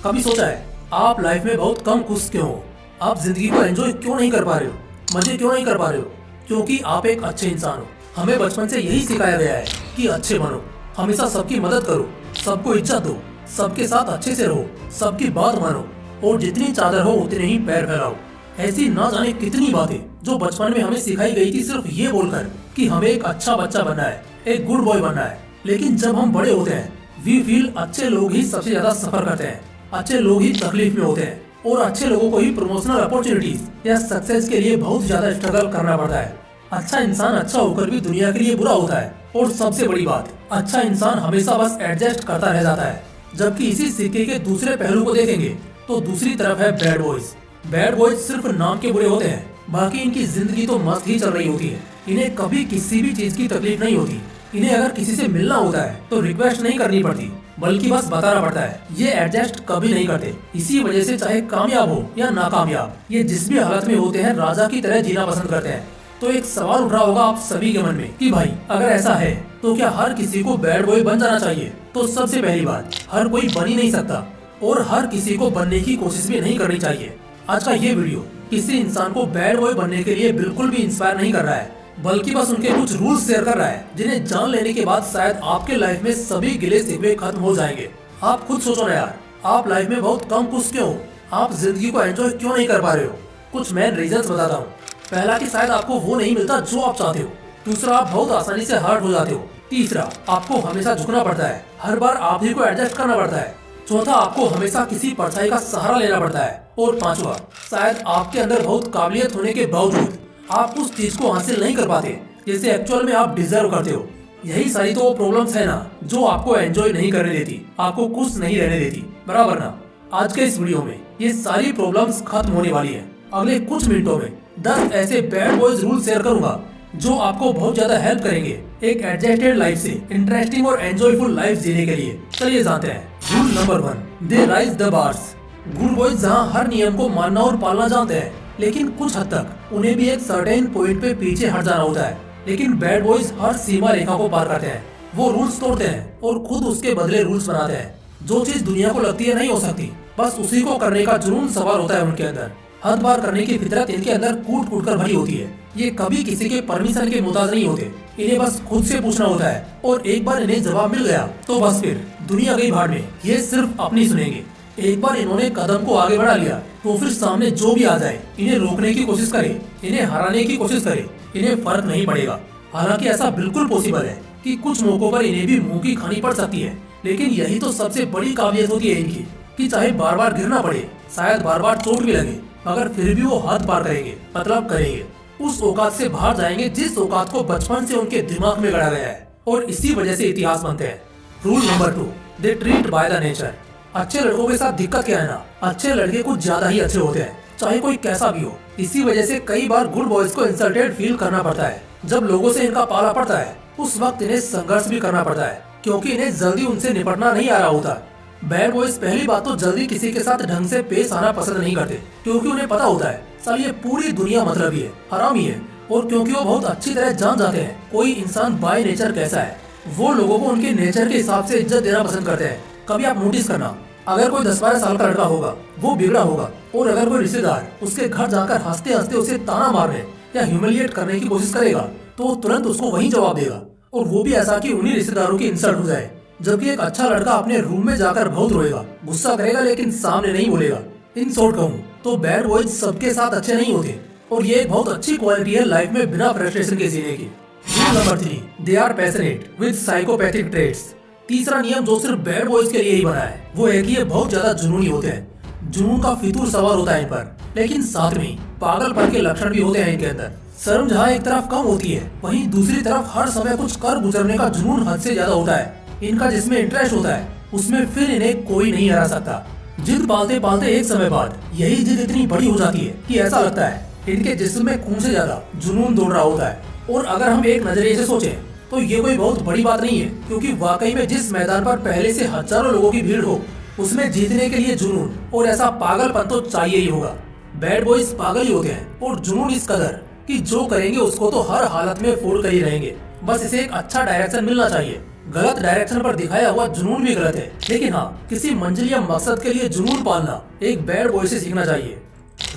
कभी सोचा है आप लाइफ में बहुत कम खुश क्यों हो? आप जिंदगी को एंजॉय क्यों नहीं कर पा रहे हो? मजे क्यों नहीं कर पा रहे हो? क्योंकि आप एक अच्छे इंसान हो। हमें बचपन से यही सिखाया गया है कि अच्छे बनो, हमेशा सबकी मदद करो, सबको इज्जत दो, सबके साथ अच्छे से रहो, सबकी बात मानो और जितनी चादर हो उतने ही पैर फैलाओ। ऐसी ना जाने कितनी बातें जो बचपन में हमें सिखाई गई थी सिर्फ ये बोलकर कि हमें एक अच्छा बच्चा बनना है, एक गुड बॉय बनना है। लेकिन जब हम बड़े होते हैं वी फील अच्छे लोग ही सबसे ज्यादा सफर करते हैं, अच्छे लोग ही तकलीफ में होते हैं और अच्छे लोगों को ही प्रमोशनल अपॉर्चुनिटीज या सक्सेस के लिए बहुत ज्यादा स्ट्रगल करना पड़ता है। अच्छा इंसान अच्छा होकर भी दुनिया के लिए बुरा होता है और सबसे बड़ी बात, अच्छा इंसान हमेशा बस एडजस्ट करता रह जाता है। जबकि इसी सिक्के के दूसरे पहलू को देखेंगे तो दूसरी तरफ है बैड बॉयज। बैड बॉयज सिर्फ नाम के बुरे होते हैं, बाकी इनकी जिंदगी तो मस्त ही चल रही होती है। इन्हें कभी किसी भी चीज की तकलीफ नहीं होती। इन्हें अगर किसी से मिलना होता है तो रिक्वेस्ट नहीं करनी पड़ती, बल्कि बस बताना पड़ता है। ये एडजस्ट कभी नहीं करते। इसी वजह से चाहे कामयाब हो या नाकामयाब, ये जिस भी हालत में होते हैं राजा की तरह जीना पसंद करते हैं। तो एक सवाल उठ रहा होगा आप सभी के मन में कि भाई अगर ऐसा है तो क्या हर किसी को बैड बॉय बन जाना चाहिए? तो सबसे पहली बात, हर कोई बन ही नहीं सकता और हर किसी को बनने की कोशिश भी नहीं करनी चाहिए। आज का ये वीडियो किसी इंसान को बैड बॉय बनने के लिए बिल्कुल भी इंस्पायर नहीं कर रहा है, बल्कि बस उनके कुछ रूल्स शेयर कर रहा है जिन्हें जान लेने के बाद शायद आपके लाइफ में सभी गिले शिकवे खत्म हो जाएंगे। आप खुद सोचो ना यार, आप लाइफ में बहुत कम खुश क्यों हो? आप जिंदगी को एंजॉय क्यों नहीं कर पा रहे हो? कुछ मेन रीजंस बताता हूँ। पहला कि शायद आपको वो नहीं मिलता जो आप चाहते हो। दूसरा, आप बहुत आसानी से हर्ट हो जाते हो। तीसरा, आपको हमेशा झुकना पड़ता है, हर बार आप ही को एडजस्ट करना पड़ता है। चौथा, आपको हमेशा किसी परछाई का सहारा लेना पड़ता है। और पांचवा, शायद आपके अंदर बहुत काबिलियत होने के बावजूद आप उस चीज को हासिल नहीं कर पाते जैसे एक्चुअल में आप डिजर्व करते हो। यही सारी तो वो प्रॉब्लम्स है ना जो आपको एंजॉय नहीं करने देती, आपको खुश नहीं रहने देती, बराबर ना? आज के इस वीडियो में ये सारी प्रॉब्लम्स खत्म होने वाली है। अगले कुछ मिनटों में 10 ऐसे बैड बॉयज रूल शेयर करूंगा जो आपको बहुत ज्यादा हेल्प करेंगे एक एडजस्टेड लाइफ से इंटरेस्टिंग और एंजॉयफुल लाइफ जीने के लिए। चलिए जानते हैं। Rule number 1, they rise the bars. Good boys जहाँ हर नियम को मानना और पालना जानते हैं, लेकिन कुछ हद तक उन्हें भी एक सर्टेन पॉइंट पे पीछे हट जाना होता है। लेकिन बैड बॉयज हर सीमा रेखा को पार करते हैं। वो रूल्स तोड़ते हैं और खुद उसके बदले रूल्स बनाते हैं। जो चीज दुनिया को लगती है नहीं हो सकती, बस उसी को करने का जुनून सवार होता है उनके अंदर। हद पार करने की फितरत इनके अंदर कूट कूट कर भरी होती है। ये कभी किसी के परमिशन के मोहताज नहीं होते। इन्हें बस खुद से पूछना होता है और एक बार इन्हें जवाब मिल गया तो बस फिर दुनिया गई भाड़ में, ये सिर्फ अपनी सुनेंगे। एक बार इन्होंने कदम को आगे बढ़ा लिया तो फिर सामने जो भी आ जाए इन्हें रोकने की कोशिश करे, इन्हें हराने की कोशिश करे, इन्हें फर्क नहीं पड़ेगा। हालांकि ऐसा बिल्कुल पॉसिबल है कि कुछ मौकों पर इन्हें भी मुंह की खानी पड़ सकती है, लेकिन यही तो सबसे बड़ी काबिलियत होती है इनकी कि चाहे बार बार गिरना पड़े, शायद बार बार चोट भी लगे, मगर फिर भी वो हद पार करेंगे, मतलब करेंगे। उस औकात से बाहर जाएंगे जिस औकात को बचपन से उनके दिमाग में गड़ा गया है और इसी वजह से इतिहास बनते हैं। Rule number 2, they treat by the nature. अच्छे लड़कों के साथ दिक्कत क्या है ना, अच्छे लड़के कुछ ज्यादा ही अच्छे होते हैं, चाहे कोई कैसा भी हो। इसी वजह से कई बार गुड बॉयज को इंसल्टेड फील करना पड़ता है। जब लोगों से इनका पाला पड़ता है उस वक्त इन्हें संघर्ष भी करना पड़ता है, क्योंकि इन्हें जल्दी उनसे निपटना नहीं आ रहा होता। बैड बॉयज पहली बात तो जल्दी किसी के साथ ढंग से पेश आना पसंद नहीं करते, क्योंकि उन्हें पता होता है साल ये पूरी दुनिया मतलबी है, हरामी है। और क्योंकि वो बहुत अच्छी तरह जान जाते हैं कोई इंसान बाय नेचर कैसा है, वो लोगों को उनके नेचर के हिसाब से इज्जत देना पसंद करते हैं। कभी आप नोटिस करना, अगर कोई 10-12 साल का लड़का होगा वो बिगड़ा होगा और अगर कोई रिश्तेदार उसके घर जाकर हंसते हंसते उसे ताना मारने या ह्यूमिलिएट करने की कोशिश करेगा तो वो तुरंत उसको वही जवाब देगा, और वो भी ऐसा कि उन्हीं रिश्तेदारों की इंसल्ट हो जाए। जबकि एक अच्छा लड़का अपने रूम में जाकर बहुत रोएगा, गुस्सा करेगा, लेकिन सामने नहीं बोलेगा। इन शॉर्ट कहूँ तो बैड बॉयज सबके साथ अच्छे नहीं होते और ये एक बहुत अच्छी क्वालिटी है लाइफ में बिना फ्रस्ट्रेशन के जीने की। Rule number 3, they are passionate with psychopathic traits. तीसरा नियम जो सिर्फ बैड बॉयज के लिए ही बना है वो है कि ये बहुत ज्यादा जुनूनी होते हैं। जुनून का फितूर सवार होता है इन पर, लेकिन साथ में पागलपन के लक्षण भी होते हैं इनके अंदर। शर्म जहाँ एक तरफ कम होती है, वहीं दूसरी तरफ हर समय कुछ कर गुजरने का जुनून हद से ज्यादा होता है। इनका जिसमें इंटरेस्ट होता है उसमें फिर इन्हें कोई नहीं हरा सकता। जिद पालते पालते एक समय बाद यही जिद इतनी बड़ी हो जाती है कि ऐसा लगता है इनके जिस्म में खून से ज्यादा जुनून दौड़ रहा होता है। और अगर हम एक नजरिए से सोचें तो ये कोई बहुत बड़ी बात नहीं है, क्योंकि वाकई में जिस मैदान पर पहले से हजारों लोगों की भीड़ हो उसमें जीतने के लिए जुनून और ऐसा पागलपन तो चाहिए ही होगा। बैड बॉयज पागल ही होते हैं और जुनून इस कदर कि जो करेंगे उसको तो हर हालत में फॉलो कर ही रहेंगे। बस इसे एक अच्छा डायरेक्शन मिलना चाहिए, गलत डायरेक्शन पर दिखाया हुआ जुनून भी गलत है, लेकिन हाँ, किसी मंजिल या मकसद के लिए जुनून पालना एक बैड बॉय से सीखना चाहिए।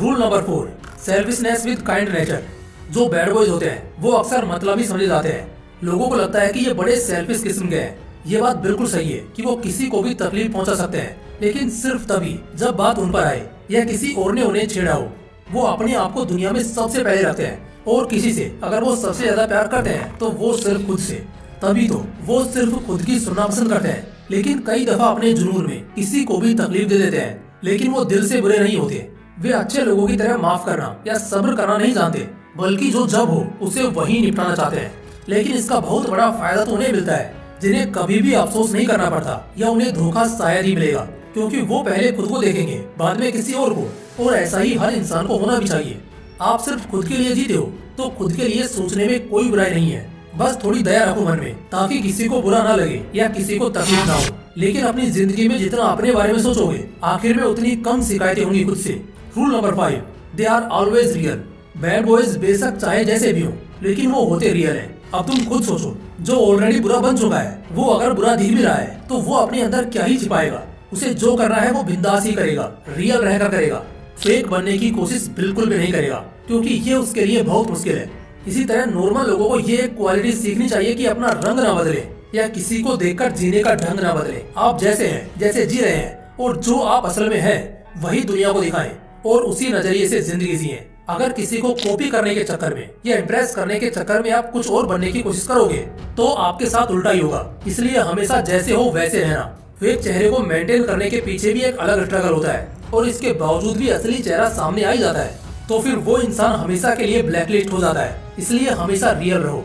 Rule number 4, selfishness with kind nature. जो बैड बॉयज होते हैं वो अक्सर मतलबी समझे जाते हैं। लोगों को लगता है कि ये बड़े सेल्फिश किस्म के हैं। ये बात बिल्कुल सही है कि वो किसी को भी तकलीफ पहुंचा सकते हैं, लेकिन सिर्फ तभी जब बात उन पर आए या किसी और ने उन्हें छेड़ा हो। वो अपने आप को दुनिया में सबसे पहले रखते हैं, और किसी से अगर वो सबसे ज्यादा प्यार करते हैं तो वो सिर्फ खुद से। तभी तो वो सिर्फ खुद की सुनना पसंद करते हैं, लेकिन कई दफा अपने जुनून में किसी को भी तकलीफ दे देते हैं। लेकिन वो दिल से बुरे नहीं होते। वे अच्छे लोगों की तरह माफ करना या सब्र करना नहीं जानते, बल्कि जो जब हो उसे वही निपटाना चाहते हैं। लेकिन इसका बहुत बड़ा फायदा तो उन्हें मिलता है जिन्हें कभी भी अफसोस नहीं करना पड़ता, या उन्हें धोखा शायद ही मिलेगा, क्योंकि वो पहले खुद को देखेंगे, बाद में किसी और को। और ऐसा ही हर इंसान को होना भी चाहिए। आप सिर्फ खुद के लिए जीते हो तो खुद के लिए सोचने में कोई बुराई नहीं है। बस थोड़ी दया रखो मन में, ताकि किसी को बुरा ना लगे या किसी को तकलीफ ना हो। लेकिन अपनी जिंदगी में जितना अपने बारे में सोचोगे, आखिर में उतनी कम शिकायतें होंगी खुद से। Rule number 5, they are always real. Bad boys बेशक चाहे जैसे भी हो, लेकिन वो होते रियल है। अब तुम खुद सोचो, जो ऑलरेडी बुरा बन चुका है वो अगर बुरा दिख भी रहा है तो वो अपने अंदर क्या ही छिपाएगा। उसे जो करना है वो बिंदास ही करेगा, रियल रहकर करेगा। फेक बनने की कोशिश बिल्कुल भी नहीं करेगा, क्योंकि ये उसके लिए बहुत मुश्किल है। इसी तरह नॉर्मल लोगों को ये क्वालिटी सीखनी चाहिए कि अपना रंग ना बदले या किसी को देखकर जीने का ढंग ना बदले। आप जैसे हैं, जैसे जी रहे हैं, और जो आप असल में हैं वही दुनिया को दिखाएं, और उसी नजरिए से जिंदगी जिए। अगर किसी को कॉपी करने के चक्कर में या इम्प्रेस करने के चक्कर में आप कुछ और बनने की कोशिश करोगे तो आपके साथ उल्टा ही होगा। इसलिए हमेशा जैसे हो वैसे रहना। फेक चेहरे को मेंटेन करने के पीछे भी एक अलग स्ट्रगल होता है, और इसके बावजूद भी असली चेहरा सामने आ ही जाता है, तो फिर वो इंसान हमेशा के लिए ब्लैकलिस्ट हो जाता है। इसलिए हमेशा रियल रहो।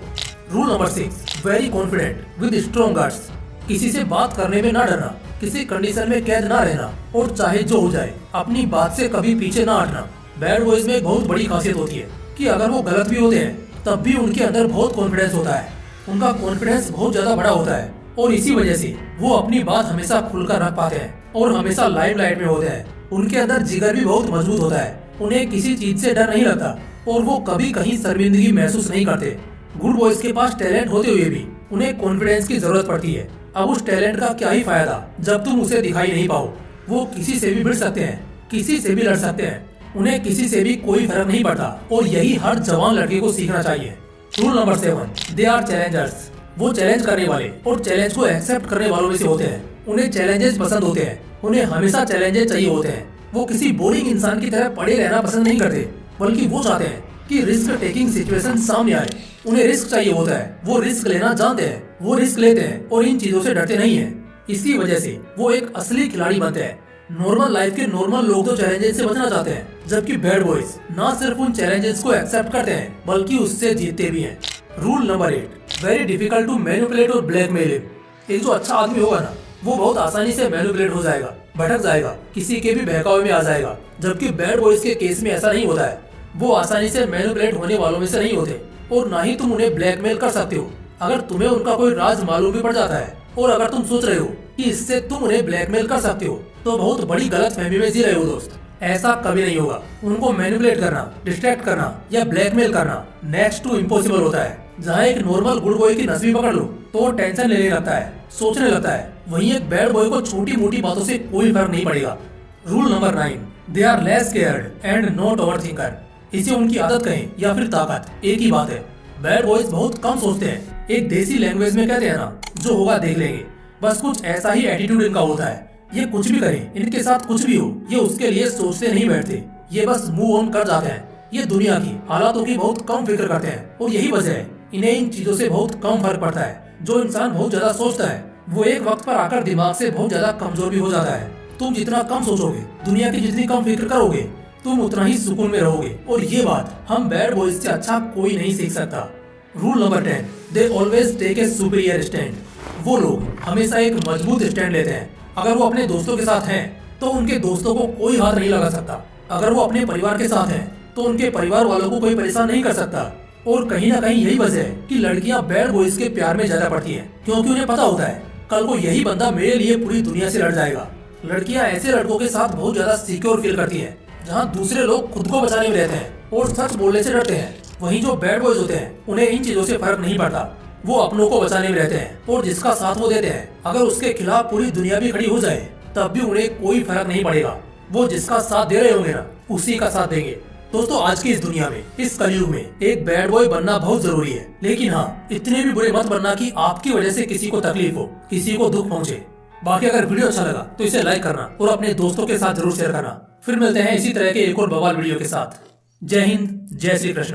Rule number 6, very confident with strong guts. किसी से बात करने में ना डरना, किसी कंडीशन में कैद ना रहना, और चाहे जो हो जाए अपनी बात से कभी पीछे ना हटना। बैड बॉयज में एक बहुत बड़ी खासियत होती है कि अगर वो गलत भी होते हैं तब भी उनके अंदर बहुत कॉन्फिडेंस होता है। उनका कॉन्फिडेंस बहुत ज्यादा बड़ा होता है, और इसी वजह से वो अपनी बात हमेशा खुलकर रख पाते हैं और हमेशा लाइमलाइट में होते हैं। उनके अंदर जिगर भी बहुत मजबूत होता है। उन्हें किसी चीज से डर नहीं लगता, और वो कभी कहीं शर्मिंदगी महसूस नहीं करते। गुड बॉयज के पास टैलेंट होते हुए भी उन्हें कॉन्फिडेंस की जरूरत पड़ती है। अब उस टैलेंट का क्या ही फायदा जब तुम उसे दिखाई नहीं पाओ। वो किसी से भी भिड़ सकते हैं, किसी से भी लड़ सकते हैं, उन्हें किसी से भी कोई फर्क नहीं पड़ता, और यही हर जवान लड़के को सीखना चाहिए। Rule number 7, they are challengers. वो चैलेंज करने वाले और चैलेंज को एक्सेप्ट करने वालों में से होते हैं। उन्हें चैलेंजेस पसंद होते हैं, उन्हें हमेशा चैलेंजेस चाहिए होते हैं। वो किसी बोरिंग इंसान की तरह पड़े रहना पसंद नहीं करते, बल्कि वो चाहते हैं कि रिस्क टेकिंग सिचुएशन सामने आए। उन्हें रिस्क चाहिए होता है, वो रिस्क लेना जानते हैं, वो रिस्क लेते हैं और इन चीजों से डरते नहीं है। इसी वजह से वो एक असली खिलाड़ी बनते हैं। नॉर्मल लाइफ के नॉर्मल लोग तो चैलेंजेस से बचना चाहते हैं, जबकि बैड बॉयज ना सिर्फ उन चैलेंजेस को एक्सेप्ट करते हैं बल्कि उससे जीतते भी हैं। Rule number 8, very difficult to manipulate और ब्लैकमेल हिम। एक जो अच्छा आदमी होगा ना, वो बहुत आसानी से मैनिपुलेट हो जाएगा, भटक जाएगा, किसी के भी बहकावे में आ जाएगा। जबकि बैड बॉयज के केस में ऐसा नहीं होता है। वो आसानी से मैनिपुलेट होने वालों में से नहीं होते, और ना ही तुम उन्हें ब्लैकमेल कर सकते हो। अगर तुम्हें उनका कोई राज मालूम भी पड़ जाता है, और अगर तुम सोच रहे हो कि इससे तुम उन्हें ब्लैकमेल कर सकते हो, तो बहुत बड़ी गलतफहमी में जी रहे हो दोस्त। ऐसा कभी नहीं होगा। उनको मैनिपुलेट करना, डिस्ट्रैक्ट करना या ब्लैकमेल करना नेक्स्ट टू इम्पॉसिबल होता है। जहाँ एक नॉर्मल गुड बॉय की नस्बी पकड़ लो तो वो टेंशन लेने लगता है, सोचने लगता है, वहीं एक बैड बॉय को छोटी मोटी बातों से कोई फर्क नहीं पड़ेगा। Rule number 9, they are less cared and not over thinker. इसे उनकी आदत कहें या फिर ताकत, एक ही बात है। बैड बॉयज बहुत कम सोचते हैं। एक देसी लैंग्वेज में कहते हैं ना, जो होगा देख लेंगे। बस कुछ ऐसा ही एटीट्यूड इनका होता है। ये कुछ भी करें, इनके साथ कुछ भी हो, ये उसके लिए सोचते नहीं बैठते। ये बस मूव ऑन कर जाते हैं। ये दुनिया की हालातों की बहुत कम फिक्र करते हैं, और यही वजह है इन्हें इन चीजों से बहुत कम फर्क पड़ता है। जो इंसान बहुत ज्यादा सोचता है वो एक वक्त पर आकर दिमाग से बहुत ज्यादा कमजोर भी हो जाता है। तुम जितना कम सोचोगे, दुनिया की जितनी कम फिक्र करोगे, तुम उतना ही सुकून में रहोगे। और ये बात हम बैड बॉयज से अच्छा कोई नहीं सीख सकता। Rule number 10, they always take a superior stand. वो लोग हमेशा एक मजबूत स्टैंड लेते हैं। अगर वो अपने दोस्तों के साथ हैं तो उनके दोस्तों को कोई हाथ नहीं लगा सकता। अगर वो अपने परिवार के साथ हैं तो उनके परिवार वालों को कोई परेशान नहीं कर सकता। और कहीं ना कहीं यही वजह है कि लड़कियां बैड बॉयज के प्यार में ज्यादा पड़ती हैं, क्योंकि उन्हें पता होता है कल को यही बंदा मेरे लिए पूरी दुनिया से लड़ जाएगा। लड़कियां ऐसे लड़कों के साथ बहुत ज्यादा सिक्योर फील करती हैं, जहाँ दूसरे लोग खुद को बचाने में रहते हैं और सच बोलने से डरते हैं। वहीं जो बैड बॉयज होते हैं उन्हें इन चीजों से फर्क नहीं पड़ता। वो अपनों को बचाने में रहते हैं और जिसका साथ वो देते हैं, अगर उसके खिलाफ पूरी दुनिया भी खड़ी हो जाए तब भी उन्हें कोई फर्क नहीं पड़ेगा। वो जिसका साथ दे रहे होंगे ना, उसी का साथ देंगे। दोस्तों, आज की इस दुनिया में, इस कलयुग में एक बैड बॉय बनना बहुत जरूरी है, लेकिन हाँ, इतने भी बुरे मत बनना कि आपकी वजह से किसी को तकलीफ हो, किसी को दुख पहुंचे। बाकी अगर वीडियो अच्छा लगा तो इसे लाइक करना और अपने दोस्तों के साथ जरूर शेयर करना। फिर मिलते हैं इसी तरह के एक और बवाल वीडियो के साथ। जय हिंद, जय श्री कृष्ण।